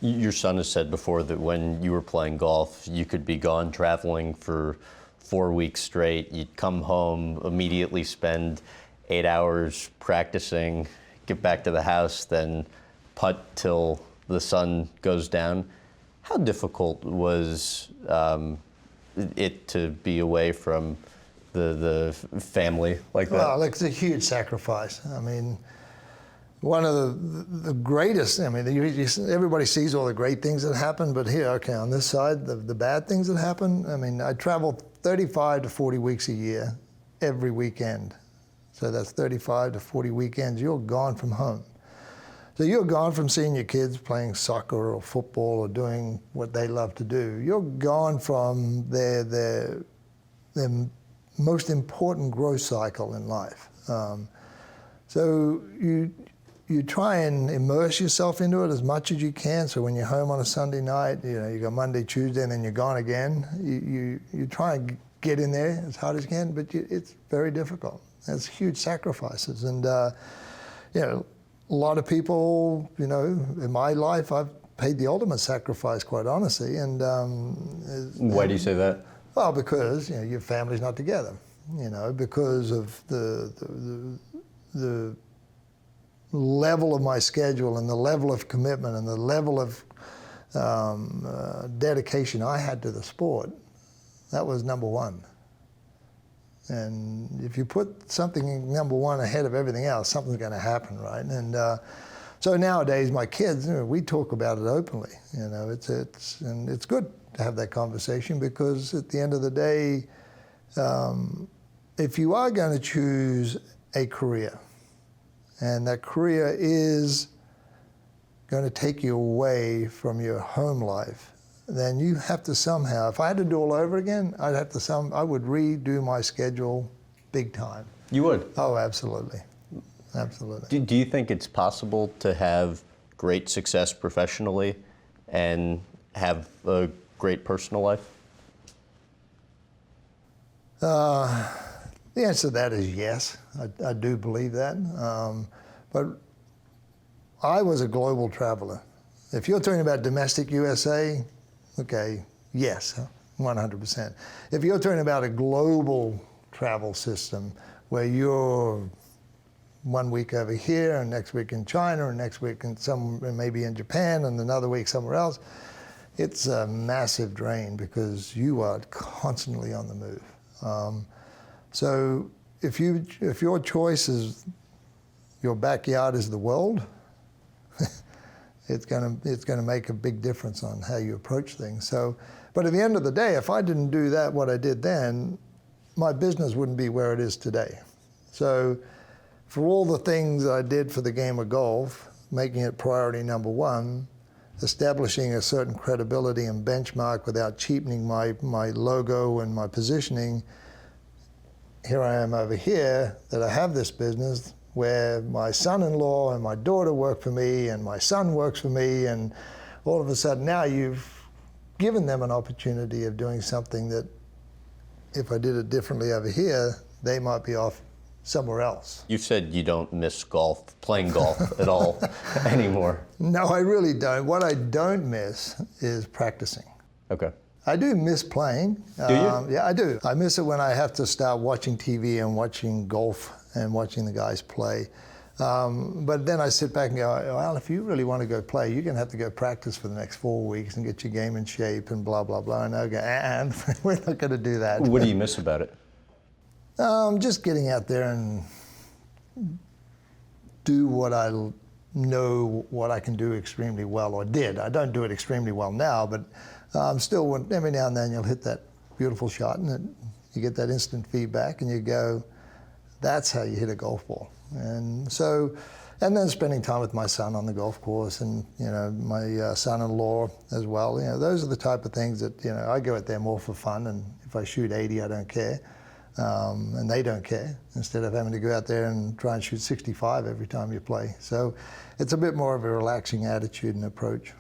Your son has said before that when you were playing golf, you could be gone traveling for 4 weeks straight. You'd come home, immediately spend 8 hours practicing, get back to the house, then putt till the sun goes down. How difficult was it to be away from the family like that? Well, it's a huge sacrifice. I mean, one of the greatest, I mean, everybody sees all the great things that happen, but here, okay, on this side, the bad things that happen, I mean, I travel 35 to 40 weeks a year, every weekend. So that's 35 to 40 weekends. You're gone from home. So you're gone from seeing your kids playing soccer or football or doing what they love to do. You're gone from their most important growth cycle in life. So you try and immerse yourself into it as much as you can. So when you're home on a Sunday night, you go Monday, Tuesday, and then you're gone again. You try and get in there as hard as you can, but it's very difficult. It's huge sacrifices, and a lot of people, in my life, I've paid the ultimate sacrifice, quite honestly. And why do you say that? Well, because your family's not together. Because of the level of my schedule and the level of commitment and the level of dedication I had to the sport. That was number one. And if you put something number one ahead of everything else, something's going to happen, right? And so nowadays, my kids, we talk about it openly. And it's good to have that conversation, because at the end of the day, if you are going to choose a career, and that career is going to take you away from your home life, then you have to somehow, if I had to do all over again, I would redo my schedule big time. You would? Oh, absolutely. Absolutely. Do you think it's possible to have great success professionally and have a great personal life? The answer to that is yes. I do believe that. But I was a global traveler. If you're talking about domestic USA, okay, yes, 100%. If you're talking about a global travel system where you're 1 week over here and next week in China and next week maybe in Japan and another week somewhere else, it's a massive drain because you are constantly on the move. So if your choice is your backyard is the world, it's gonna make a big difference on how you approach things. So, but at the end of the day, if I didn't do that, what I did then, my business wouldn't be where it is today. So, for all the things I did for the game of golf, making it priority number one, establishing a certain credibility and benchmark without cheapening my logo and my positioning, here I am over here, that I have this business where my son-in-law and my daughter work for me and my son works for me, and all of a sudden now you've given them an opportunity of doing something that if I did it differently over here, they might be off somewhere else. You've said you don't miss playing golf at all anymore. No, I really don't. What I don't miss is practicing. Okay. I do miss playing. Do you? Yeah, I do. I miss it when I have to start watching TV and watching golf and watching the guys play. But then I sit back and go, well, if you really want to go play, you're going to have to go practice for the next 4 weeks and get your game in shape and blah, blah, blah. And I go, and we're not going to do that. What do you miss about it? Just getting out there and do what I know what I can do extremely well, or did. I don't do it extremely well now, but still, every now and then you'll hit that beautiful shot and you get that instant feedback and you go, that's how you hit a golf ball. And so, and then spending time with my son on the golf course and, my son-in-law as well. Those are the type of things that, I go out there more for fun, and if I shoot 80, I don't care. And they don't care, instead of having to go out there and try and shoot 65 every time you play. So it's a bit more of a relaxing attitude and approach.